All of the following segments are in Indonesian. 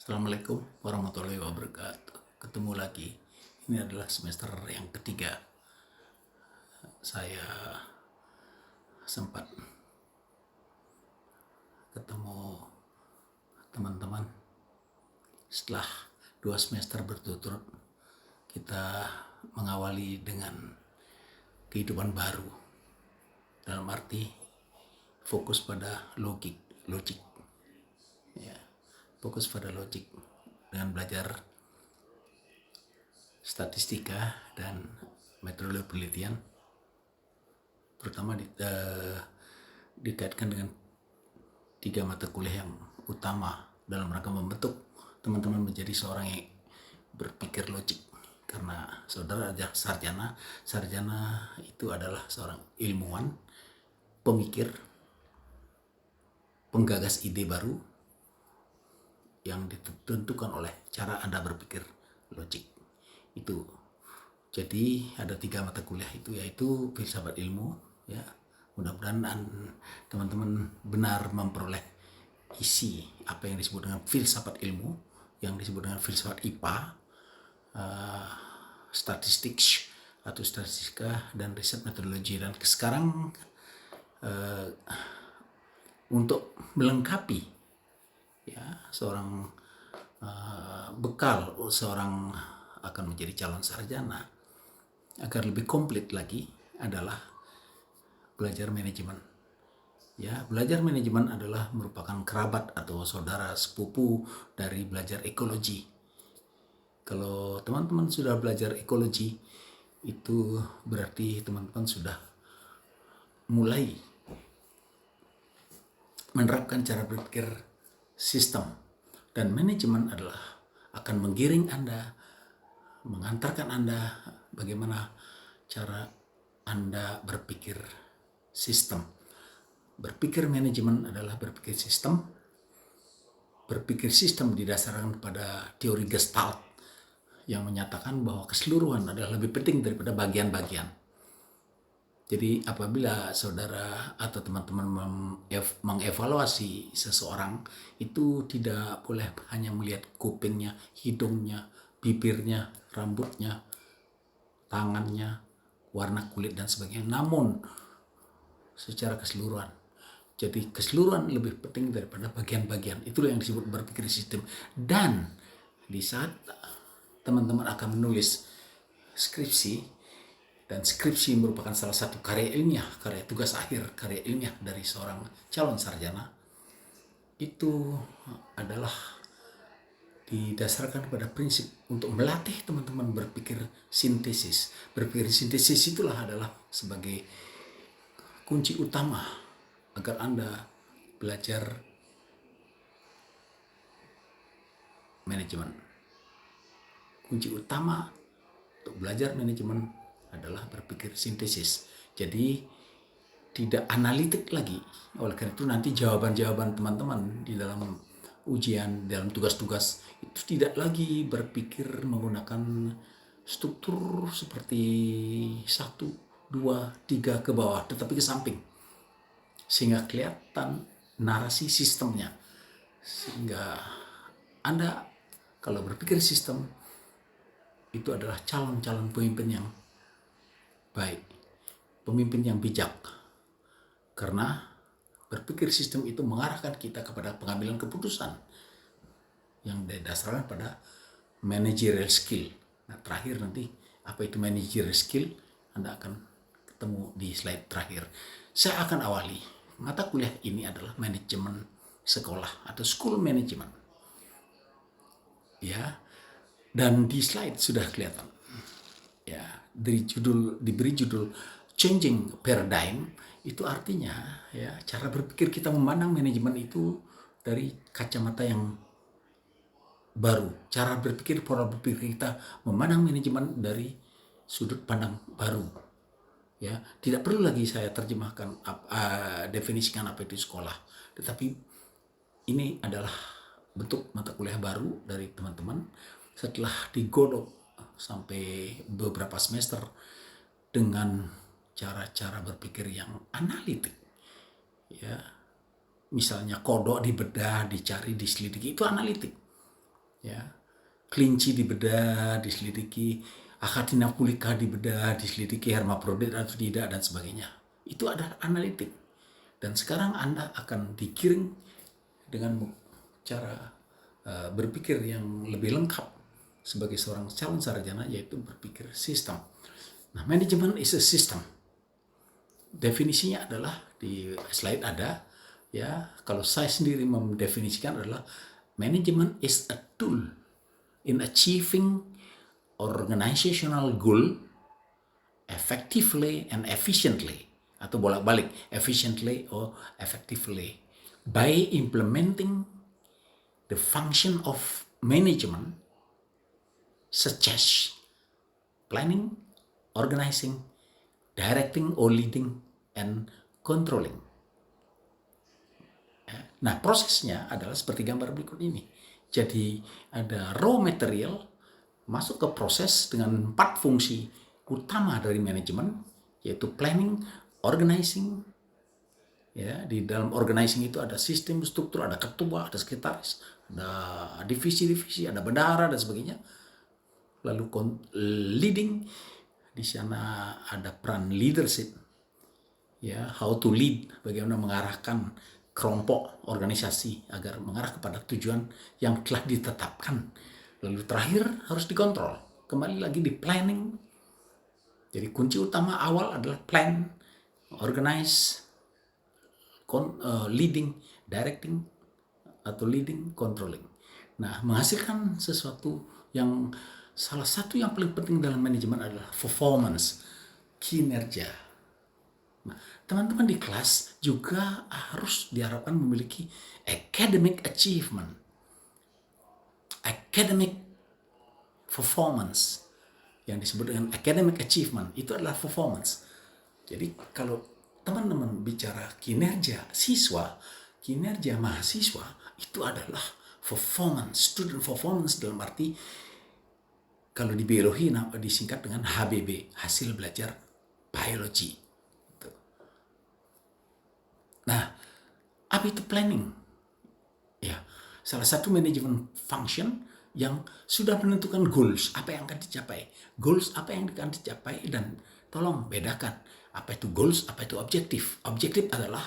Assalamualaikum warahmatullahi wabarakatuh. Ketemu lagi. Ini adalah semester yang ketiga. Saya sempat ketemu teman-teman setelah 2 semester berturut-turut. Kita mengawali dengan kehidupan baru. Dalam arti fokus pada logik. Ya, fokus pada logik dengan belajar statistika dan metodologi penelitian, terutama dikaitkan dengan 3 mata kuliah yang utama dalam rangka membentuk teman-teman menjadi seorang yang berpikir logik. Karena saudara aja sarjana itu adalah seorang ilmuwan, pemikir, penggagas ide baru yang ditentukan oleh cara Anda berpikir logik. Itu. Jadi ada 3 mata kuliah itu, yaitu filsafat ilmu, ya. Mudah-mudahan teman-teman benar memperoleh isi apa yang disebut dengan filsafat ilmu, yang disebut dengan filsafat IPA, statistik atau statistika, dan riset metodologi. Dan sekarang untuk melengkapi ya seorang bekal seorang akan menjadi calon sarjana agar lebih komplit lagi adalah belajar manajemen. Ya, belajar manajemen adalah merupakan kerabat atau saudara sepupu dari belajar ekologi. Kalau teman-teman sudah belajar ekologi, itu berarti teman-teman sudah mulai menerapkan cara berpikir sistem. Dan manajemen adalah akan menggiring Anda, mengantarkan Anda bagaimana cara Anda berpikir sistem. Berpikir manajemen adalah berpikir sistem. Berpikir sistem didasarkan pada teori Gestalt yang menyatakan bahwa keseluruhan adalah lebih penting daripada bagian-bagian. Jadi apabila saudara atau teman-teman mengevaluasi seseorang, itu tidak boleh hanya melihat kupingnya, hidungnya, bibirnya, rambutnya, tangannya, warna kulit dan sebagainya, namun secara keseluruhan. Jadi keseluruhan lebih penting daripada bagian-bagian. Itulah yang disebut berpikir sistem. Dan di saat teman-teman akan menulis skripsi, dan skripsi merupakan salah satu karya ilmiah, karya tugas akhir, karya ilmiah dari seorang calon sarjana, itu adalah didasarkan pada prinsip untuk melatih teman-teman berpikir sintesis. Berpikir sintesis itulah adalah sebagai kunci utama agar Anda belajar manajemen. Kunci utama untuk belajar manajemen adalah berpikir sintesis. Jadi tidak analitik lagi. Oleh karena itu nanti jawaban-jawaban teman-teman di dalam ujian, dalam tugas-tugas itu tidak lagi berpikir menggunakan struktur seperti 1, 2, 3 ke bawah, tetapi ke samping. Sehingga kelihatan narasi sistemnya. Sehingga Anda kalau berpikir sistem itu adalah calon-calon pemimpin yang baik, pemimpin yang bijak. Karena berpikir sistem itu mengarahkan kita kepada pengambilan keputusan yang didasarkan pada managerial skill. Nah, terakhir nanti apa itu managerial skill Anda akan ketemu di slide terakhir. Saya akan awali. Mata kuliah ini adalah manajemen sekolah atau school management. Ya. Dan di slide sudah kelihatan. Ya, diberi judul Changing Paradigm, itu artinya ya cara berpikir kita memandang manajemen itu dari kacamata yang baru. Cara berpikir, pola berpikir kita memandang manajemen dari sudut pandang baru. Ya, tidak perlu lagi saya terjemahkan definisikan apa itu sekolah, tetapi ini adalah bentuk mata kuliah baru dari teman-teman setelah digodok sampai beberapa semester dengan cara-cara berpikir yang analitik. Ya, misalnya kodok dibedah, dicari, diselidiki, itu analitik. ya. Kelinci dibedah, diselidiki, Achatina pulica dibedah, diselidiki hermaprodit atau tidak, dan sebagainya. Itu adalah analitik. Dan sekarang Anda akan dikirim dengan cara berpikir yang lebih lengkap sebagai seorang calon sarjana, yaitu berpikir sistem. Nah, manajemen is a system. Definisinya adalah di slide ada, ya. Kalau saya sendiri mendefinisikan adalah manajemen is a tool in achieving organizational goal effectively and efficiently, atau bolak-balik, efficiently or effectively, by implementing the function of management such as planning, organizing, directing or leading, and controlling. Nah, prosesnya adalah seperti gambar berikut ini. Jadi ada raw material masuk ke proses dengan 4 fungsi utama dari manajemen, yaitu planning, organizing. Ya, di dalam organizing itu ada sistem, struktur, ada ketua, ada sekretaris, ada divisi-divisi, ada bendahara dan sebagainya. Lalu leading, di sana ada peran leadership. Ya, how to lead, bagaimana mengarahkan kelompok organisasi agar mengarah kepada tujuan yang telah ditetapkan. Lalu terakhir harus dikontrol. Kembali lagi di planning. Jadi kunci utama awal adalah plan, organize, leading, directing, atau leading, controlling. Nah, menghasilkan sesuatu yang salah satu yang paling penting dalam manajemen adalah performance, kinerja. Nah, teman-teman di kelas juga harus diharapkan memiliki academic achievement, academic performance. Yang disebut dengan academic achievement itu adalah performance. Jadi kalau teman-teman bicara kinerja siswa, kinerja mahasiswa, itu adalah performance, student performance, dalam arti kalau di biologi disingkat dengan HBB, hasil belajar biologi. Nah, apa itu planning? Ya, salah satu manajemen function yang sudah menentukan goals, apa yang akan dicapai. Goals apa yang akan dicapai, dan tolong bedakan apa itu goals, apa itu objektif. Objektif adalah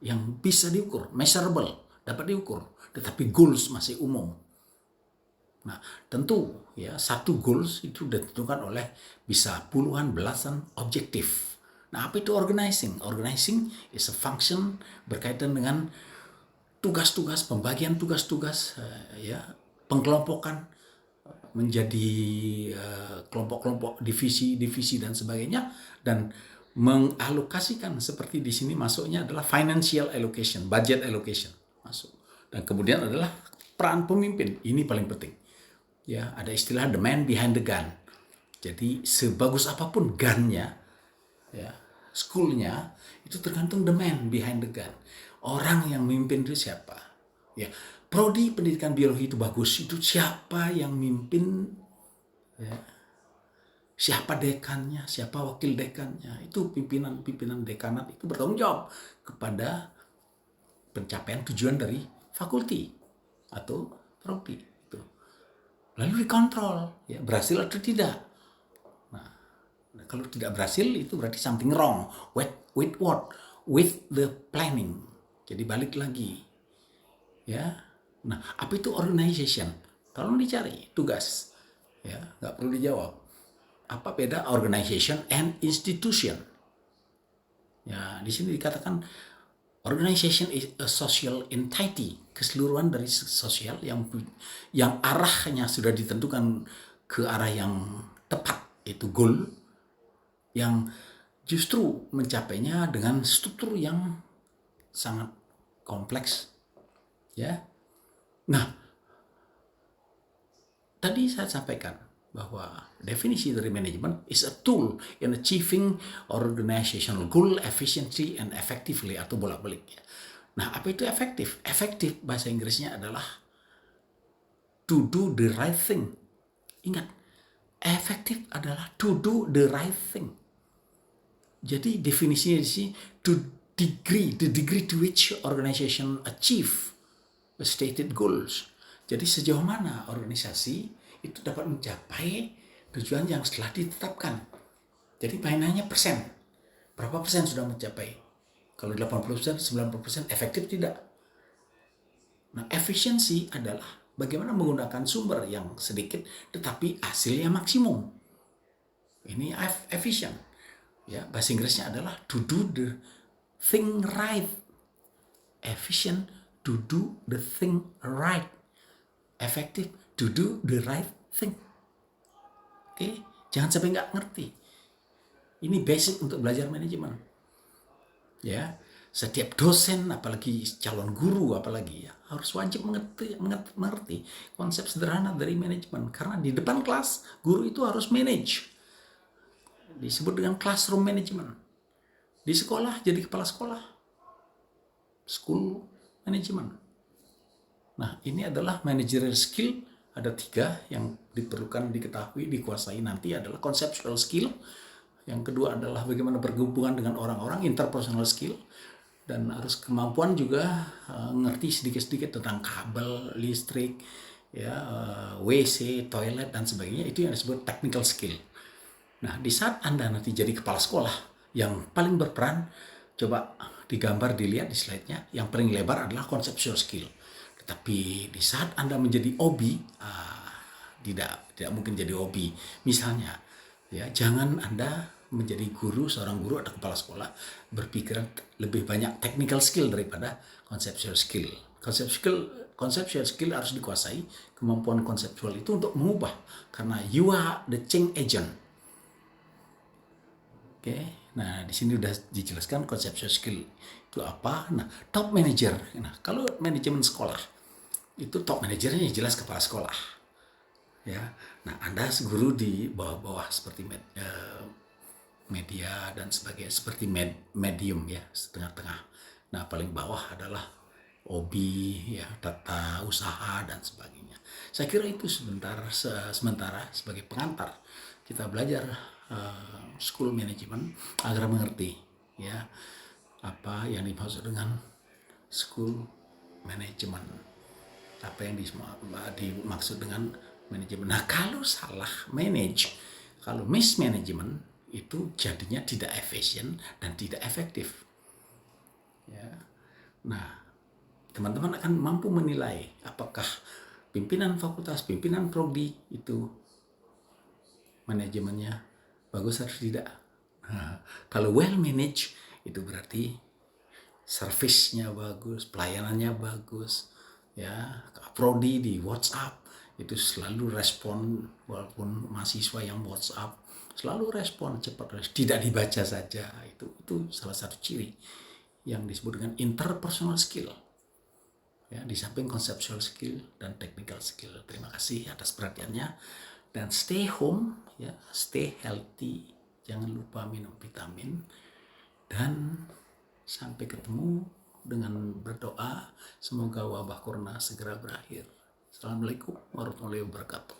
yang bisa diukur, measurable, dapat diukur. Tetapi goals masih umum. Nah, tentu ya satu goals itu ditentukan oleh bisa puluhan, belasan objektif. Nah, apa itu organizing? Organizing is a function berkaitan dengan tugas-tugas, pembagian tugas-tugas, ya, pengkelompokan menjadi kelompok-kelompok, divisi-divisi dan sebagainya, dan mengalokasikan seperti di sini masuknya adalah financial allocation, budget allocation masuk. Dan kemudian adalah peran pemimpin, ini paling penting. Ya, ada istilah the man behind the gun. Jadi sebagus apapun gunnya, ya, schoolnya, itu tergantung the man behind the gun. Orang yang mimpin itu siapa? Ya, prodi pendidikan biologi itu bagus, itu siapa yang mimpin? Ya, siapa dekannya, siapa wakil dekannya? Itu pimpinan dekanat itu bertanggung jawab kepada pencapaian tujuan dari fakulti atau prodi. Itu. Lalu dikontrol, ya, berhasil atau tidak. Kalau tidak berhasil itu berarti something wrong. With what? With the planning. Jadi balik lagi. Ya. Nah, apa itu organization? Tolong dicari tugas. Ya, nggak perlu dijawab. Apa beda organization and institution? Ya, di sini dikatakan organization is a social entity, keseluruhan dari sosial yang arahnya sudah ditentukan ke arah yang tepat, itu goal, yang justru mencapainya dengan struktur yang sangat kompleks, ya. Nah, tadi saya sampaikan bahwa definisi dari manajemen is a tool in achieving organizational goal efficiently and effectively, atau bolak-balik, ya. Nah, apa itu efektif? Efektif bahasa Inggrisnya adalah to do the right thing. Ingat, efektif adalah to do the right thing. Jadi definisinya di sini the degree to which organization achieve the stated goals. Jadi sejauh mana organisasi itu dapat mencapai tujuan yang setelah ditetapkan. Jadi mainannya persen. Berapa persen sudah mencapai? Kalau 80%, 90% efektif tidak. Nah, efisiensi adalah bagaimana menggunakan sumber yang sedikit tetapi hasilnya maksimum. Ini efisien. Ya, bahasa Inggrisnya adalah to do the thing right. Efficient to do the thing right. Efektif to do the right thing. Oke, jangan sampai nggak ngerti. Ini basic untuk belajar manajemen. Ya, setiap dosen, apalagi calon guru, apalagi ya harus wajib mengerti konsep sederhana dari manajemen. Karena di depan kelas, guru itu harus manage. Disebut dengan classroom management. Di sekolah jadi kepala sekolah, school management. Nah, ini adalah managerial skill. Ada 3 yang diperlukan diketahui, dikuasai nanti adalah conceptual skill. Yang kedua adalah bagaimana berhubungan dengan orang-orang, interpersonal skill. Dan harus kemampuan juga ngerti sedikit-sedikit tentang kabel, listrik, ya, WC, toilet, dan sebagainya. Itu yang disebut technical skill. Nah, di saat Anda nanti jadi kepala sekolah, yang paling berperan, coba digambar, dilihat di slide-nya, yang paling lebar adalah conceptual skill. Tetapi di saat Anda menjadi OB, tidak mungkin jadi OB. Misalnya, ya jangan Anda menjadi guru, seorang guru atau kepala sekolah berpikiran lebih banyak technical skill daripada conceptual skill. Conceptual skill harus dikuasai. Kemampuan konseptual itu untuk mengubah, karena you are the change agent. Oke, nah di sini udah dijelaskan conceptual skill itu apa. Nah, top manager. Nah, kalau manajemen sekolah itu top manajernya jelas kepala sekolah. Ya, nah Anda guru di bawah-bawah seperti media dan sebagainya, seperti medium ya, setengah-tengah. Nah, paling bawah adalah OB ya, tata usaha dan sebagainya. Saya kira itu sementara sebagai pengantar kita belajar school management agar mengerti ya apa yang dimaksud dengan school management, apa yang dimaksud dengan manajemen. Nah, kalau salah manage, kalau mismanagement, itu jadinya tidak efisien dan tidak efektif. Ya. Nah, teman-teman akan mampu menilai apakah pimpinan fakultas, pimpinan prodi itu manajemennya bagus atau tidak. Nah, kalau well managed itu berarti service-nya bagus, pelayanannya bagus. Ya, prodi di WhatsApp itu selalu respon, walaupun mahasiswa yang WhatsApp selalu respon cepat, tidak dibaca saja. Itu salah satu ciri yang disebut dengan interpersonal skill. Ya, di samping conceptual skill dan technical skill. Terima kasih atas perhatiannya, dan stay home ya, stay healthy, jangan lupa minum vitamin, dan sampai ketemu dengan berdoa semoga wabah corona segera berakhir. Assalamualaikum warahmatullahi wabarakatuh.